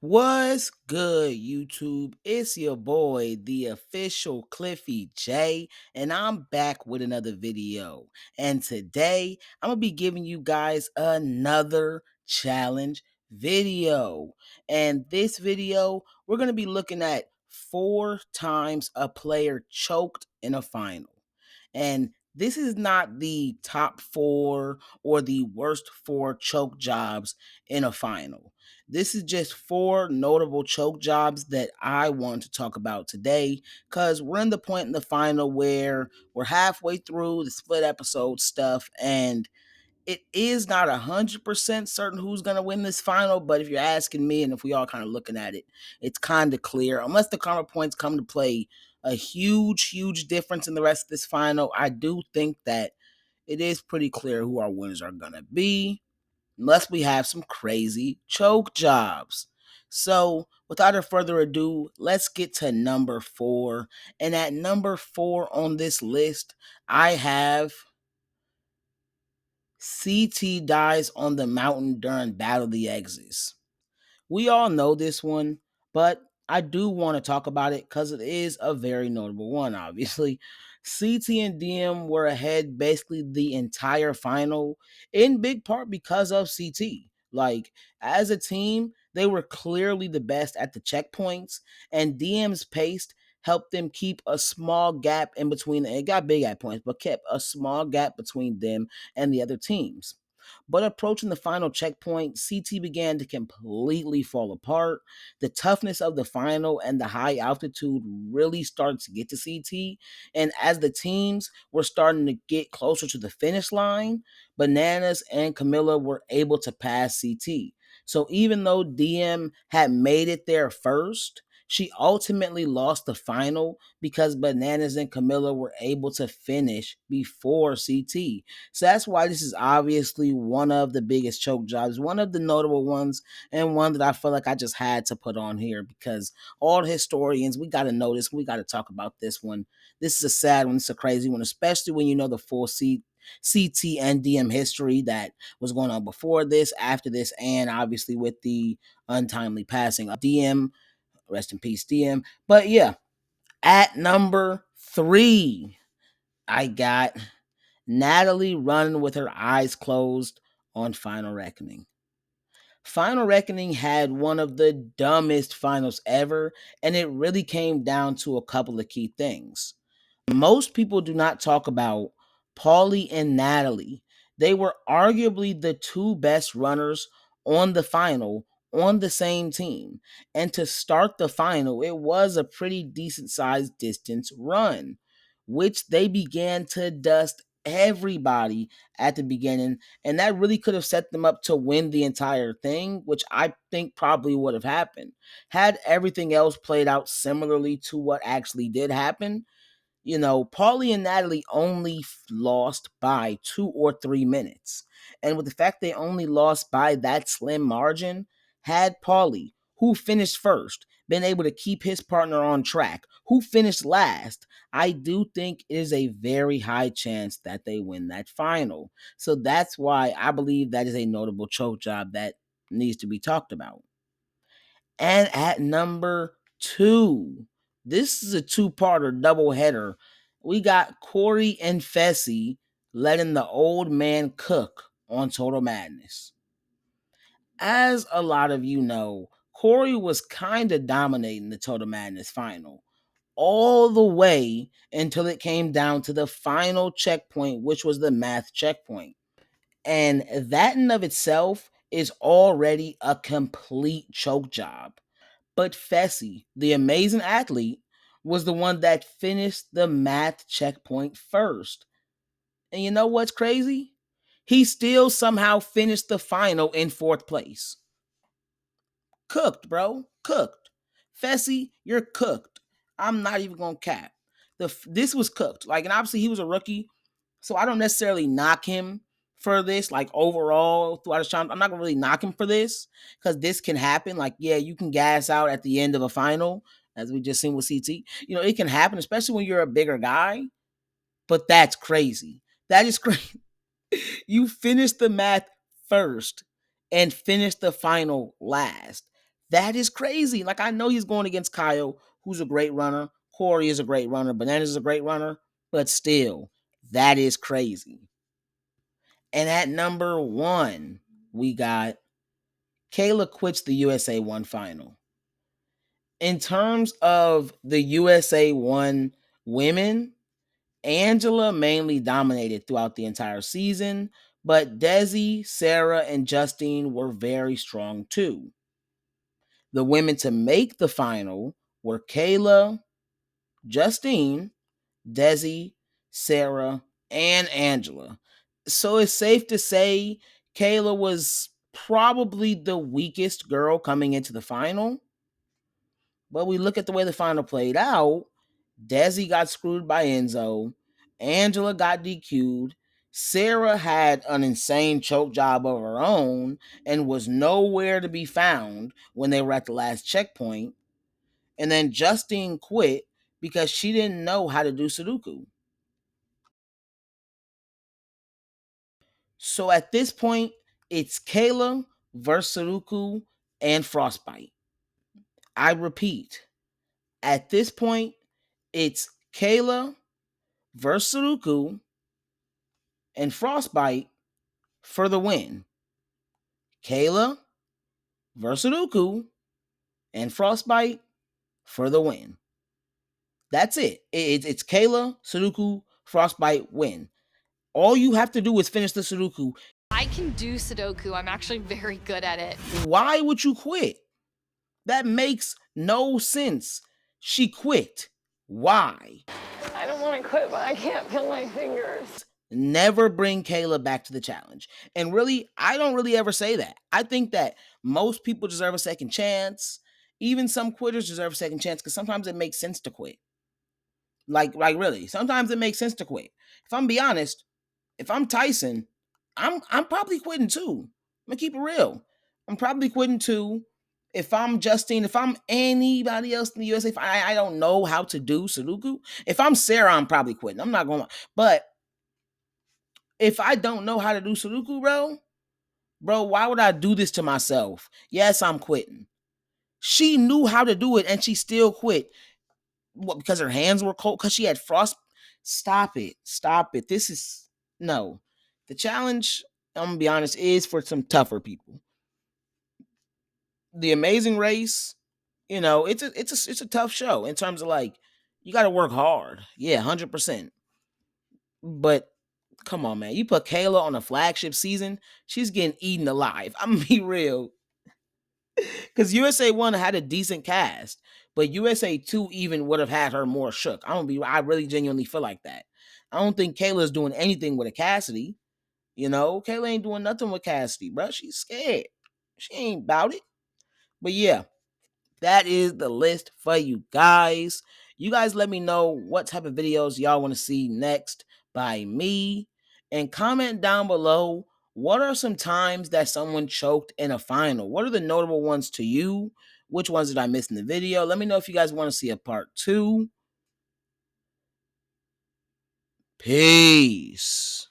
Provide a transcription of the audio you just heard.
What's good, YouTube? It's your boy, the official Cliffy J, and I'm back with another video. And today, I'm gonna be giving you guys another challenge video. And this video, we're gonna be looking at 4 times a player choked in a final. And this is not the top 4 or the worst 4 choke jobs in a final. This is just 4 notable choke jobs that I want to talk about today because we're in the point in the final where we're halfway through the split episode stuff, and it is not 100% certain who's going to win this final. But if you're asking me, and if we all kind of looking at it, it's kind of clear. Unless the karma points come to play a huge difference in the rest of this final, I do think that it is pretty clear who our winners are going to be, unless we have some crazy choke jobs. So, without further ado, let's get to number 4. And at number 4 on this list, I have CT dies on the mountain during Battle of the Exes. We all know this one, but I do want to talk about it because it is a very notable one, obviously. CT and DM were ahead basically the entire final, in big part because of CT. Like, as a team, they were clearly the best at the checkpoints, and DM's pace helped them keep a small gap in between. It got big at points, but kept a small gap between them and the other teams. But approaching the final checkpoint, CT began to completely fall apart. The toughness of the final and the high altitude really started to get to CT. And as the teams were starting to get closer to the finish line, Bananas and Camilla were able to pass CT. So even though DM had made it there first, she ultimately lost the final because Bananas and Camilla were able to finish before CT. So that's why this is obviously one of the biggest choke jobs, one of the notable ones, and one that I feel like I just had to put on here because all historians, we got to know this. We got to talk about this one. This is a sad one. It's a crazy one, especially when you know the full CT and DM history that was going on before this, after this, and obviously with the untimely passing of DM. Rest in peace, DM. But yeah, at number 3, I got Natalie running with her eyes closed on Final Reckoning. Final Reckoning had one of the dumbest finals ever, and it really came down to a couple of key things. Most people do not talk about Paulie and Natalie. They were arguably the 2 best runners on the final on the same team. And to start the final, it was a pretty decent sized distance run, which they began to dust everybody at the beginning. And that really could have set them up to win the entire thing, which I think probably would have happened. Had everything else played out similarly to what actually did happen, Paulie and Natalie only lost by 2 or 3 minutes. And with the fact they only lost by that slim margin, had Paulie, who finished first, been able to keep his partner on track, who finished last, I do think it is a very high chance that they win that final. So that's why I believe that is a notable choke job that needs to be talked about. And at number 2, this is a 2-parter doubleheader. We got Corey and Fessie letting the old man cook on Total Madness. As a lot of you know, Corey was kind of dominating the Total Madness final all the way until it came down to the final checkpoint, which was the math checkpoint. And that in of itself is already a complete choke job. But Fessie, the amazing athlete, was the one that finished the math checkpoint first. And you know what's crazy? He still somehow finished the final in 4th place. Cooked, bro. Cooked. Fessie, you're cooked. I'm not even gonna cap. This was cooked. Like, and obviously he was a rookie, so I don't necessarily knock him for this. Like, overall throughout his time, I'm not gonna really knock him for this because this can happen. Like, yeah, you can gas out at the end of a final, as we just seen with CT. It can happen, especially when you're a bigger guy. But that's crazy. That is crazy. You finished the math first and finished the final last. That is crazy. Like, I know he's going against Kyle, who's a great runner. Corey is a great runner. Bananas is a great runner. But still, that is crazy. And at number 1, we got Kayla quits the USA 1 final. In terms of the USA 1 women, Angela mainly dominated throughout the entire season, but Desi, Sarah, and Justine were very strong too. The women to make the final were Kayla, Justine, Desi, Sarah, and Angela. So it's safe to say Kayla was probably the weakest girl coming into the final. But we look at the way the final played out. Desi got screwed by Enzo. Angela got DQ'd. Sarah had an insane choke job of her own and was nowhere to be found when they were at the last checkpoint. And then Justine quit because she didn't know how to do Sudoku. So at this point, it's Kayla versus Sudoku and Frostbite. I repeat, at this point, it's Kayla versus Sudoku and Frostbite for the win. Kayla versus Sudoku and Frostbite for the win. That's it. It's Kayla, Sudoku, Frostbite, win. All you have to do is finish the Sudoku. I can do Sudoku. I'm actually very good at it. Why would you quit? That makes no sense. She quit. Why? I don't want to quit, but I can't feel my fingers. Never bring Kayla back to the challenge. And really, I don't really ever say that. I think that most people deserve a second chance. Even some quitters deserve a second chance because sometimes it makes sense to quit. Like really, sometimes it makes sense to quit. If I'm be honest, if I'm Tyson, I'm probably quitting too. I'm gonna keep it real. I'm probably quitting too. If I'm Justine, if I'm anybody else in the USA, if I don't know how to do Sudoku. If I'm Sarah, I'm probably quitting. I'm not going to. But if I don't know how to do Sudoku, bro, why would I do this to myself? Yes, I'm quitting. She knew how to do it and she still quit. What, because her hands were cold? Because she had frost? Stop it. Stop it. This is no. The challenge, I'm gonna be honest, is for some tougher people. The Amazing Race, it's a tough show in terms of like you got to work hard. Yeah, 100%. But come on, man, you put Kayla on a flagship season, she's getting eaten alive. I'm gonna be real, because USA 1 had a decent cast, but USA 2 even would have had her more shook. I really genuinely feel like that. I don't think Kayla's doing anything with a Cassidy. Kayla ain't doing nothing with Cassidy, bro. She's scared. She ain't about it. But yeah, that is the list for you guys. You guys let me know what type of videos y'all want to see next by me. And comment down below, what are some times that someone choked in a final? What are the notable ones to you? Which ones did I miss in the video? Let me know if you guys want to see a part 2. Peace.